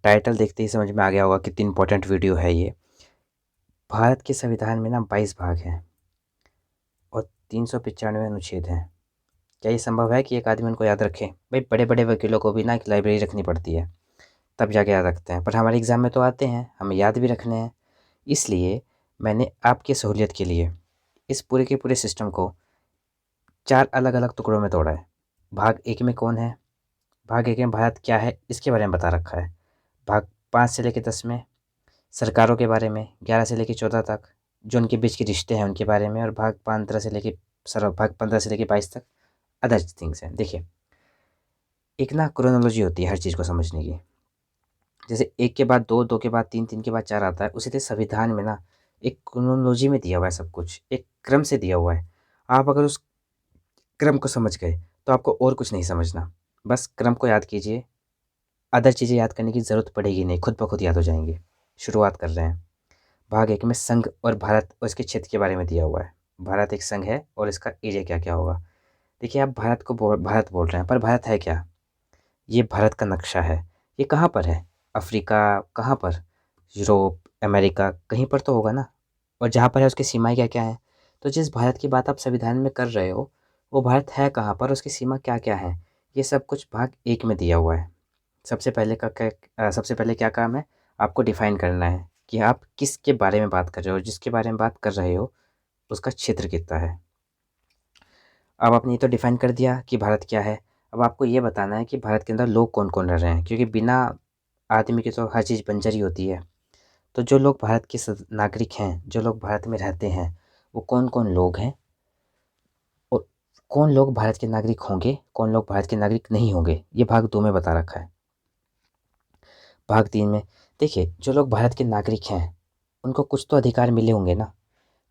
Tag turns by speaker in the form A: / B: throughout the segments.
A: Title देखते ही समझ में आ गया होगा कितनी इंपॉर्टेंट वीडियो है ये। भारत के संविधान में ना 22 भाग हैं और 395 अनुच्छेद हैं। क्या ये संभव है कि एक आदमी उनको याद रखे? भाई बड़े बड़े वकीलों को भी ना एक लाइब्रेरी रखनी पड़ती है, तब जाके याद रखते हैं, पर हमारे एग्ज़ाम में तो आते हैं, हमें याद भी रखने हैं। इसलिए मैंने आपकी सहूलियत के लिए इस पूरे के पूरे सिस्टम को 4 अलग अलग टुकड़ों में तोड़ा है। भाग 1 में कौन है, भाग 1 में भारत क्या है इसके बारे में बता रखा है। भाग 5 से लेकर 10 में सरकारों के बारे में, 11 से लेकर 14 तक जो उनके बीच के रिश्ते हैं उनके बारे में, और भाग 15 से लेकर 22 तक अदर थिंग्स हैं। देखिए, एक ना क्रोनोलॉजी होती है हर चीज़ को समझने की। जैसे 1 के बाद 2, 2 के बाद 3, 3 के बाद 4 आता है, उसी तरह संविधान में ना एक क्रोनोलॉजी में दिया हुआ है सब कुछ, एक क्रम से दिया हुआ है। आप अगर उस क्रम को समझ गए तो आपको और कुछ नहीं समझना, बस क्रम को याद कीजिए। अदर चीज़ें याद करने की ज़रूरत पड़ेगी नहीं, खुद ब खुद याद हो जाएंगी। शुरुआत कर रहे हैं। भाग 1 में संघ और भारत और इसके क्षेत्र के बारे में दिया हुआ है। भारत एक संघ है और इसका एरिया क्या-क्या होगा। देखिए, आप भारत बोल रहे हैं, पर भारत है क्या? ये भारत का नक्शा है। ये कहाँ पर है? अफ्रीका कहाँ पर? यूरोप, अमेरिका कहीं पर तो होगा ना? और जहाँ पर है उसकी सीमाएँ क्या-क्या हैं? तो जिस भारत की बात आप संविधान में कर रहे हो, वो भारत है कहाँ पर? उसकी सीमा क्या-क्या है? ये सब कुछ भाग 1 में दिया हुआ है। सबसे पहले क्या काम है? आपको डिफ़ाइन करना है कि आप किसके बारे में बात कर रहे हो, जिसके बारे में बात कर रहे हो, उसका क्षेत्र कितना है। अब आपने ये तो डिफ़ाइन कर दिया कि भारत क्या है। अब आपको ये बताना है कि भारत के अंदर लोग कौन-कौन रह रहे हैं, क्योंकि बिना आदमी के तो हर चीज़ बंजर ही होती है। तो जो लोग भारत के नागरिक हैं, जो लोग भारत में रहते हैं, वो कौन-कौन लोग हैं और कौन लोग भारत के नागरिक होंगे, कौन लोग भारत के नागरिक नहीं होंगे, ये भाग 2 में बता रखा है। भाग 3 में देखिए, जो लोग भारत के नागरिक हैं, उनको कुछ तो अधिकार मिले होंगे ना,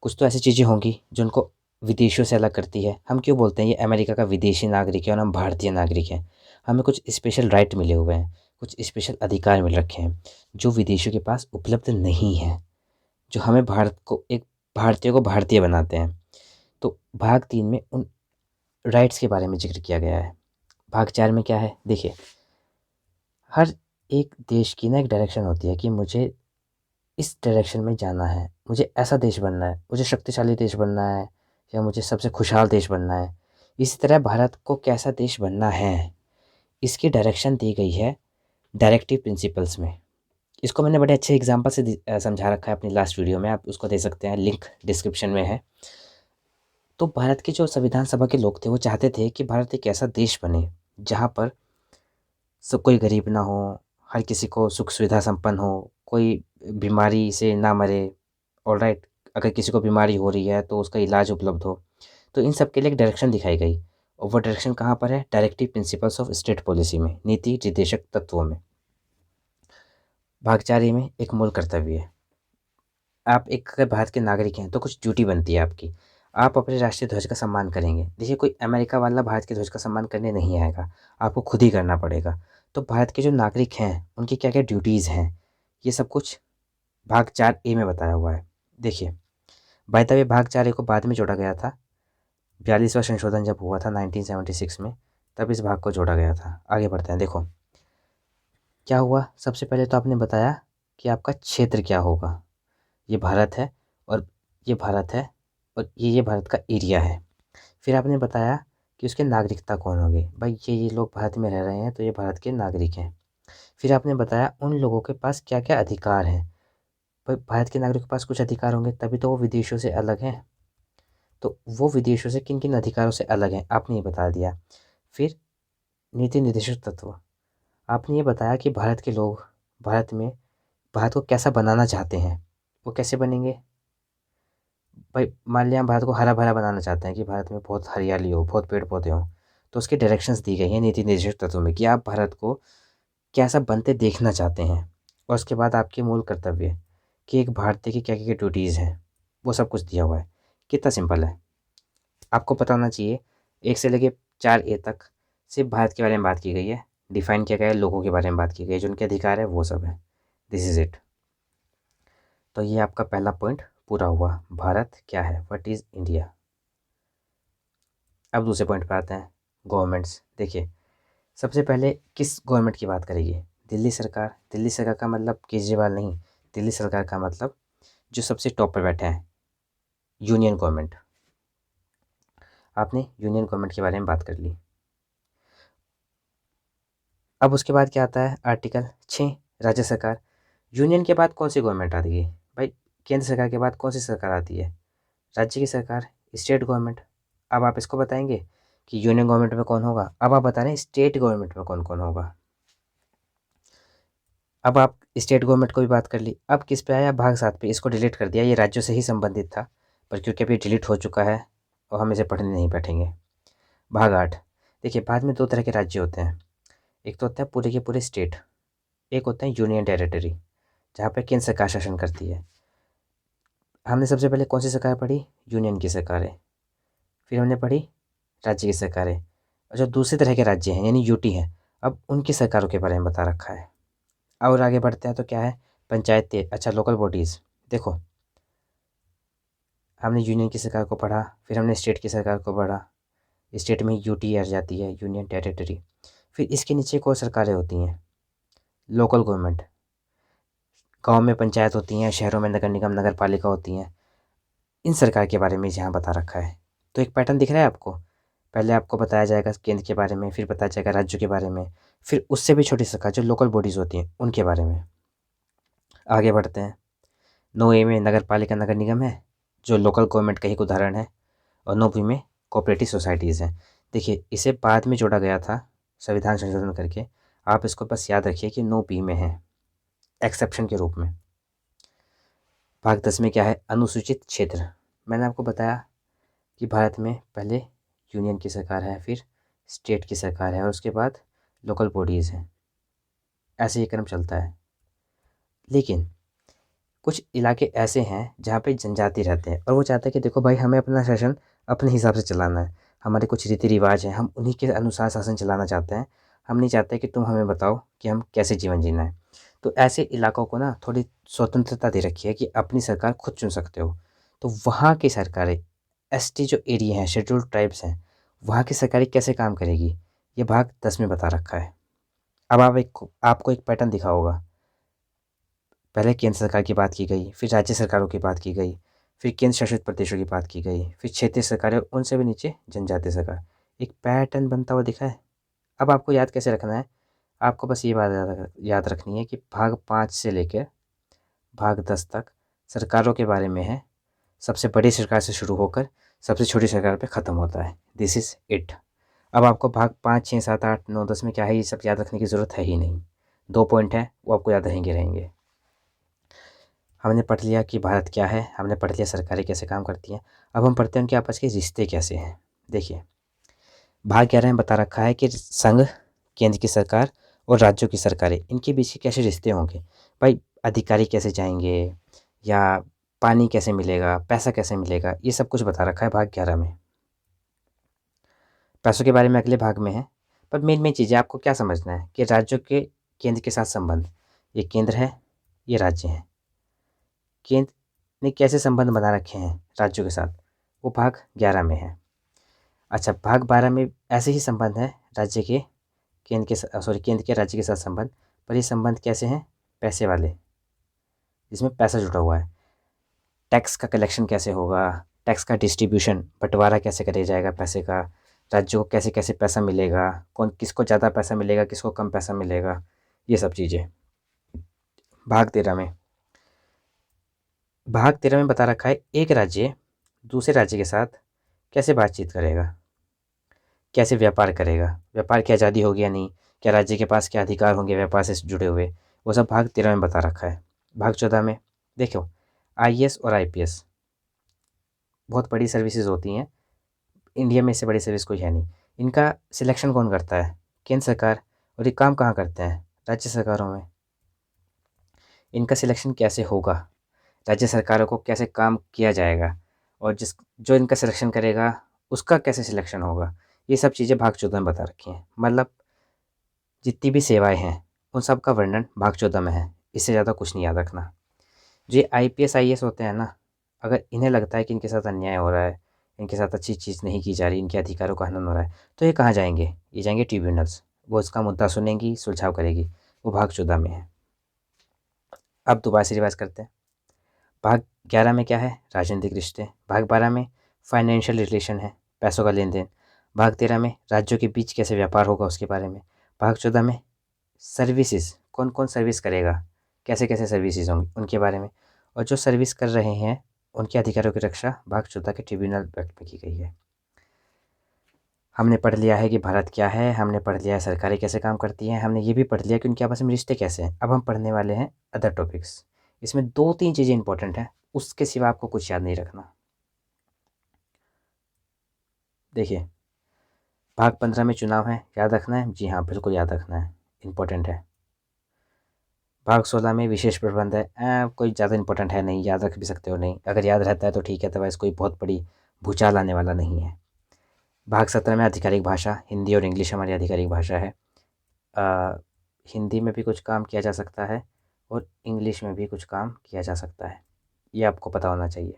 A: कुछ तो ऐसी चीज़ें होंगी जो उनको विदेशियों से अलग करती है। हम क्यों बोलते हैं ये अमेरिका का विदेशी नागरिक है और हम भारतीय नागरिक हैं? हमें कुछ स्पेशल राइट मिले हुए हैं, कुछ स्पेशल अधिकार मिल रखे हैं, जो विदेशियों के पास उपलब्ध नहीं हैं, जो हमें भारत को एक भारतीय को भारतीय बनाते हैं। तो भाग 3 में उन राइट्स के बारे में ज़िक्र किया गया है। भाग 4 में क्या है? देखिए, हर एक देश की ना एक डायरेक्शन होती है कि मुझे इस डायरेक्शन में जाना है, मुझे ऐसा देश बनना है, मुझे शक्तिशाली देश बनना है या मुझे सबसे खुशहाल देश बनना है। इसी तरह भारत को कैसा देश बनना है, इसकी डायरेक्शन दी गई है डायरेक्टिव प्रिंसिपल्स में। इसको मैंने बड़े अच्छे एग्ज़ाम्पल से समझा रखा है अपनी लास्ट वीडियो में, आप उसको देख सकते हैं, लिंक डिस्क्रिप्शन में है। तो भारत के जो संविधान सभा के लोग थे, वो चाहते थे कि भारत एक ऐसा देश बने, जहाँ पर सब कोई गरीब ना हो, हर किसी को सुख-सुविधा संपन्न हो, कोई बीमारी से ना मरे, ऑलराइट। अगर किसी को बीमारी हो रही है तो उसका इलाज उपलब्ध हो। तो इन सब के लिए एक डायरेक्शन दिखाई गई, और वो डायरेक्शन कहाँ पर है? Directive principles of state policy में, नीति निर्देशक तत्वों में। भाग 4 ए में एक मूल कर्तव्य है। आप एक अगर भारत के नागरिक हैं तो कुछ ड्यूटी बनती है आपकी। आप अपने राष्ट्रीय ध्वज का सम्मान करेंगे। देखिए, कोई अमेरिका वाला भारत के ध्वज का सम्मान करने नहीं आएगा, आपको खुद ही करना पड़ेगा। तो भारत के जो नागरिक हैं उनकी क्या-क्या ड्यूटीज़ हैं, ये सब कुछ भाग 4 ए में बताया हुआ है। देखिए, बाय द वे भाग 4 ए को बाद में जोड़ा गया था। 42वां संशोधन जब हुआ था 1976 में, तब इस भाग को जोड़ा गया था। आगे बढ़ते हैं। देखो, क्या हुआ? सबसे पहले तो आपने बताया कि आपका क्षेत्र क्या होगा। ये भारत है और ये भारत है और ये भारत का एरिया है। फिर आपने बताया कि उसके नागरिकता कौन होंगे। भाई ये लोग भारत में रह रहे हैं तो ये भारत के नागरिक हैं। फिर आपने बताया उन लोगों के पास क्या-क्या अधिकार हैं। भाई भारत के नागरिक के पास कुछ अधिकार होंगे, तभी तो वो विदेशियों से अलग हैं। तो वो विदेशों से किन-किन अधिकारों से अलग हैं, आपने ये बता दिया। फिर नीति निर्देशक तत्व, आपने ये बताया कि भारत के लोग भारत को कैसा बनाना चाहते हैं। वो कैसे बनेंगे? भाई मान लिया हम भारत को हरा-भरा बनाना चाहते हैं कि भारत में बहुत हरियाली हो, बहुत पेड़-पौधे हों, तो उसकी डायरेक्शंस दी गई हैं नीति निर्देशक तत्वों में कि आप भारत को कैसा बनते देखना चाहते हैं। और उसके बाद आपके मूल कर्तव्य कि एक भारतीय की क्या-क्या ड्यूटीज़ हैं, वो सब कुछ दिया हुआ है। कितना सिंपल है। आपको पता होना चाहिए, 1 से लेके 4 ए तक सिर्फ़ भारत के बारे में बात की गई है, डिफ़ाइन किया गया है, लोगों के बारे में बात की गई है, जो उनके अधिकार है वो सब है। This is it. तो ये आपका पहला पॉइंट पूरा हुआ, भारत क्या है, व्हाट इज़ इंडिया। अब दूसरे पॉइंट पे आते हैं, गवर्नमेंट्स। देखिए, सबसे पहले किस गवर्नमेंट की बात करेंगे? दिल्ली सरकार का मतलब केजरीवाल नहीं, दिल्ली सरकार का मतलब जो सबसे टॉप पर बैठे हैं, यूनियन गवर्नमेंट। आपने यूनियन गवर्नमेंट के बारे में बात कर ली। अब उसके बाद क्या आता है, आर्टिकल 6, राज्य सरकार। यूनियन के बाद कौन सी गवर्नमेंट आती है भाई? केंद्र सरकार के बाद कौन सी सरकार आती है? राज्य की सरकार, स्टेट गवर्नमेंट। अब आप इसको बताएंगे कि यूनियन गवर्नमेंट में कौन होगा, अब आप बता रहे हैं स्टेट गवर्नमेंट में कौन कौन होगा। अब आप स्टेट गवर्नमेंट को भी बात कर ली। अब किस पे आया, भाग 7 पे। इसको डिलीट कर दिया, ये राज्यों से ही संबंधित था, पर क्योंकि अभी डिलीट हो चुका है और हम इसे पढ़ने नहीं बैठेंगे। भाग 8। देखिए, बाद में दो तरह के राज्य होते हैं। एक तो होता है पूरे के पूरे स्टेट, एक होता है यूनियन टेरिटरी, जहाँ पे केंद्र सरकार शासन करती है। हमने सबसे पहले कौन सी सरकार पढ़ी? यूनियन की सरकारें। फिर हमने पढ़ी राज्य की सरकारें। और जो दूसरे तरह के राज्य हैं यानी यूटी हैं, अब उनकी सरकारों के बारे में बता रखा है। और आगे बढ़ते हैं तो क्या है, पंचायतें, अच्छा लोकल बॉडीज़। देखो, हमने यूनियन की सरकार को पढ़ा, फिर हमने स्टेट की सरकार को पढ़ा। स्टेट में यूटी आ जाती है, यूनियन टेरिटरी। फिर इसके नीचे को सरकारें होती हैं, लोकल गवर्नमेंट। गांव में पंचायत होती हैं, शहरों में नगर निगम, नगर पालिका होती हैं। इन सरकार के बारे में यहाँ बता रखा है। तो एक पैटर्न दिख रहा है आपको। पहले आपको बताया जाएगा केंद्र के बारे में, फिर बताया जाएगा राज्यों के बारे में, फिर उससे भी छोटी सरकार जो लोकल बॉडीज़ होती हैं उनके बारे में। आगे बढ़ते हैं। 9A में नगर पालिका नगर निगम है, जो लोकल गवर्नमेंट का ही एक उदाहरण है। और 9B में कोऑपरेटिव सोसाइटीज़ हैं। देखिए, इसे बाद में जोड़ा गया था संविधान संशोधन करके। आप इसको बस याद रखिए कि 9B में है, एक्सेप्शन के रूप में। भाग 10 में क्या है, अनुसूचित क्षेत्र। मैंने आपको बताया कि भारत में पहले यूनियन की सरकार है, फिर स्टेट की सरकार है, और उसके बाद लोकल बॉडीज़ हैं। ऐसे ही क्रम चलता है। लेकिन कुछ इलाके ऐसे हैं जहाँ पे जनजाति रहते हैं, और वो चाहते हैं कि देखो भाई, हमें अपना शासन अपने हिसाब से चलाना है। हमारे कुछ रीति रिवाज हैं, हम उन्हीं के अनुसार शासन चलाना चाहते हैं। हम नहीं चाहते कि तुम हमें बताओ कि हम कैसे जीवन जीना है। तो ऐसे इलाकों को ना थोड़ी स्वतंत्रता दे रखी है कि अपनी सरकार खुद चुन सकते हो। तो वहाँ की सरकारें, एसटी जो एरिया हैं, शेड्यूल्ड ट्राइब्स हैं, वहाँ की सरकारें कैसे काम करेगी, ये भाग 10 में बता रखा है। अब आपको एक पैटर्न दिखा होगा। पहले केंद्र सरकार की बात की गई, फिर राज्य सरकारों की बात की गई, फिर केंद्र शासित प्रदेशों की बात की गई, फिर क्षेत्रीय सरकारें, उनसे भी नीचे जनजातीय सरकार। एक पैटर्न बनता हुआ दिखा है। अब आपको याद कैसे रखना है, आपको बस ये बात याद रखनी है कि भाग 5 से लेकर भाग 10 तक सरकारों के बारे में है। सबसे बड़ी सरकार से शुरू होकर सबसे छोटी सरकार पे ख़त्म होता है। This is it. अब आपको भाग 5, 6, 7, 8, 9, 10 में क्या है, ये सब याद रखने की ज़रूरत है ही नहीं। 2 पॉइंट हैं, वो आपको याद रहेंगे। हमने पढ़ लिया कि भारत क्या है, हमने पढ़ लिया सरकारें कैसे काम करती हैं। अब हम पढ़ते हैं उनके आपस के रिश्ते कैसे हैं। देखिए, भाग 11 में बता रखा है कि संघ, केंद्र की सरकार और राज्यों की सरकारें, इनके बीच के कैसे रिश्ते होंगे। भाई, अधिकारी कैसे जाएंगे, या पानी कैसे मिलेगा, पैसा कैसे मिलेगा, ये सब कुछ बता रखा है भाग 11 में। पैसों के बारे में अगले भाग में है। पर मेन चीज़ें आपको क्या समझना है कि राज्यों के केंद्र के साथ संबंध, ये केंद्र है, ये राज्य हैं। केंद्र ने कैसे संबंध बना रखे हैं राज्यों के साथ, वो भाग 11 में है। अच्छा, भाग 12 में ऐसे ही संबंध है राज्य के केंद्र के राज्य के साथ संबंध। पर ये संबंध कैसे हैं, पैसे वाले, जिसमें पैसा जुड़ा हुआ है। टैक्स का कलेक्शन कैसे होगा, टैक्स का डिस्ट्रीब्यूशन, बंटवारा कैसे करे जाएगा पैसे का, राज्यों को कैसे कैसे पैसा मिलेगा, कौन किसको ज़्यादा पैसा मिलेगा, किसको कम पैसा मिलेगा, ये सब चीज़ें। भाग 13 में बता रखा है एक राज्य दूसरे राज्य के साथ कैसे बातचीत करेगा, कैसे व्यापार करेगा, व्यापार की आज़ादी होगी या नहीं, क्या राज्य के पास क्या अधिकार होंगे व्यापार से जुड़े हुए, वो सब भाग 13 में बता रखा है। भाग 14 में देखो, आईएएस और आईपीएस बहुत बड़ी सर्विसेज होती हैं। इंडिया में इससे बड़ी सर्विस कोई है नहीं। इनका सिलेक्शन कौन करता है, केंद्र सरकार। और ये काम कहाँ करते हैं, राज्य सरकारों में। इनका सिलेक्शन कैसे होगा, राज्य सरकारों को कैसे काम किया जाएगा, और जो इनका सिलेक्शन करेगा उसका कैसे सिलेक्शन होगा, ये सब चीज़ें भाग 14 में बता रखी हैं। मतलब जितनी भी सेवाएं हैं उन सब का वर्णन भाग 14 में है। इससे ज़्यादा कुछ नहीं याद रखना। जो ये आईपीएस आईएएस होते हैं ना, अगर इन्हें लगता है कि इनके साथ अन्याय हो रहा है, इनके साथ अच्छी चीज़ नहीं की जा रही, इनके अधिकारों का हनन हो रहा है, तो ये कहाँ जाएंगे, ये जाएंगे ट्रिब्यूनल्स। वो इसका मुद्दा सुनेंगी, सुलझाव करेगी। वो भाग 14 में है। अब दोबारा से रिवाइज करते हैं। भाग 11 में क्या है? राजनीतिक रिश्ते। भाग 12 में फाइनेंशियल रिलेशन है, पैसों का लेन देन। भाग 13 में राज्यों के बीच कैसे व्यापार होगा उसके बारे में। भाग 14 में सर्विसेज, कौन कौन सर्विस करेगा, कैसे कैसे सर्विसेज होंगी उनके बारे में। और जो सर्विस कर रहे हैं उनके अधिकारों की रक्षा भाग 14 के ट्रिब्यूनल एक्ट में की गई है। हमने पढ़ लिया है कि भारत क्या है, हमने पढ़ लिया है सरकारें कैसे काम करती हैं, हमने ये भी पढ़ लिया कि उनके आपस में रिश्ते कैसे हैं। अब हम पढ़ने वाले हैं अदर टॉपिक्स। इसमें 2-3 चीज़ें इंपॉर्टेंट हैं, उसके सिवा आपको कुछ याद नहीं रखना। देखिए, भाग 15 में चुनाव है, याद रखना है? जी हाँ, बिल्कुल याद रखना है, इम्पोर्टेंट है। भाग 16 में विशेष प्रबंध है, कोई ज़्यादा इंपॉर्टेंट है नहीं, याद रख भी सकते हो नहीं, अगर याद रहता है तो ठीक है, अदरवाइज़ कोई बहुत बड़ी भूचाल आने वाला नहीं है। भाग 17 में आधिकारिक भाषा, हिंदी और इंग्लिश हमारी आधिकारिक भाषा है। हिंदी में भी कुछ काम किया जा सकता है और इंग्लिश में भी कुछ काम किया जा सकता है, ये आपको पता होना चाहिए।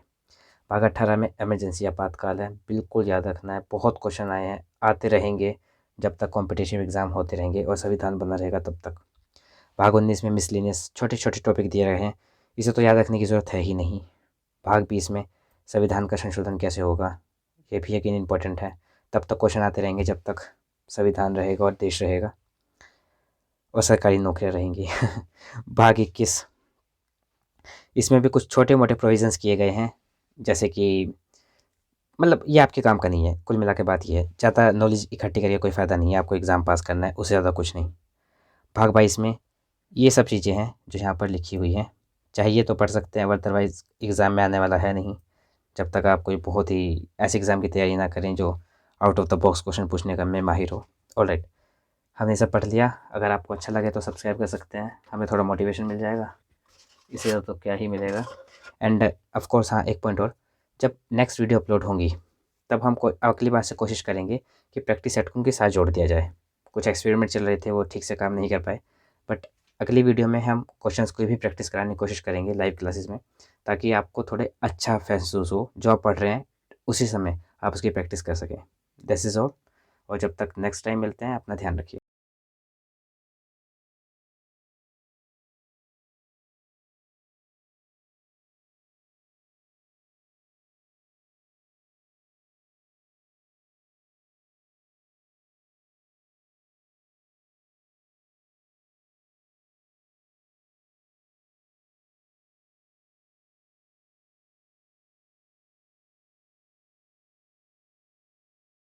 A: भाग 18 में इमरजेंसी आपातकाल है, बिल्कुल याद रखना है, बहुत क्वेश्चन आए हैं, आते रहेंगे जब तक कॉम्पिटिटिव एग्ज़ाम होते रहेंगे और संविधान बना रहेगा तब तक। भाग 19 में मिसलेनियस, छोटे छोटे टॉपिक दिए रहे हैं, इसे तो याद रखने की ज़रूरत है ही नहीं। भाग 20 में संविधान का संशोधन कैसे होगा, ये भी यकीन इम्पोर्टेंट है, तब तक क्वेश्चन आते रहेंगे जब तक संविधान रहेगा और देश रहेगा और सरकारी नौकरियां रहेंगी। भाग 21, इसमें भी कुछ छोटे मोटे प्रोविज़न्स किए गए हैं, जैसे कि मतलब ये आपके काम का नहीं है, कुल मिला के बात ये है, ज़्यादा नॉलेज इकट्ठी करिए, कोई फ़ायदा नहीं है, आपको एग्ज़ाम पास करना है, उससे ज़्यादा कुछ नहीं। भाग 22 में ये सब चीज़ें हैं जो यहाँ पर लिखी हुई हैं, चाहिए तो पढ़ सकते हैं, अदरवाइज़ एग्ज़ाम में आने वाला है नहीं, जब तक आप कोई बहुत ही ऐसे एग्ज़ाम की तैयारी ना करें जो out of the box question पूछने का में माहिर हो। ऑलराइट, हमने सब पढ़ लिया। अगर आपको अच्छा लगे तो सब्सक्राइब कर सकते हैं, हमें थोड़ा मोटिवेशन मिल जाएगा, इससे ज़्यादा तो क्या ही मिलेगा। एंड ऑफ कोर्स हाँ, एक पॉइंट और, जब नेक्स्ट वीडियो अपलोड होंगी तब हम अगली बार से कोशिश करेंगे कि प्रैक्टिस सेट के साथ जोड़ दिया जाए। कुछ एक्सपेरिमेंट चल रहे थे, वो ठीक से काम नहीं कर पाए, बट अगली वीडियो में हम क्वेश्चंस को भी प्रैक्टिस कराने की कोशिश करेंगे लाइव क्लासेस में, ताकि आपको थोड़े अच्छा महसूस हो, जो आप पढ़ रहे हैं उसी समय आप उसकी प्रैक्टिस कर सकें। दिस इज़ ऑल, और जब तक नेक्स्ट टाइम मिलते हैं, अपना ध्यान रखिए।